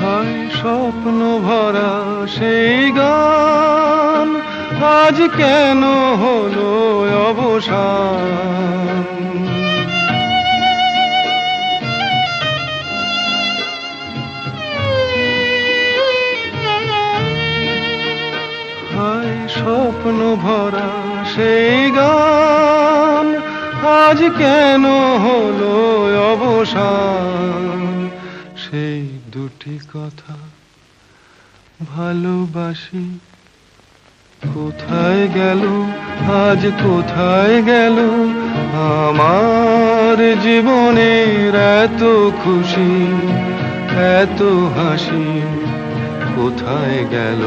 হায় স্বপ্ন ভরা সেই গান আজ কেন হলো অবসান। হায় স্বপ্ন ভরা সেই গান আজ কেন হলো অবসান। সেই দুটি কথা ভালোবাসি কোথায় গেল, আজ কোথায় গেল আমার জীবনের এত খুশি এত হাসি কোথায় গেল।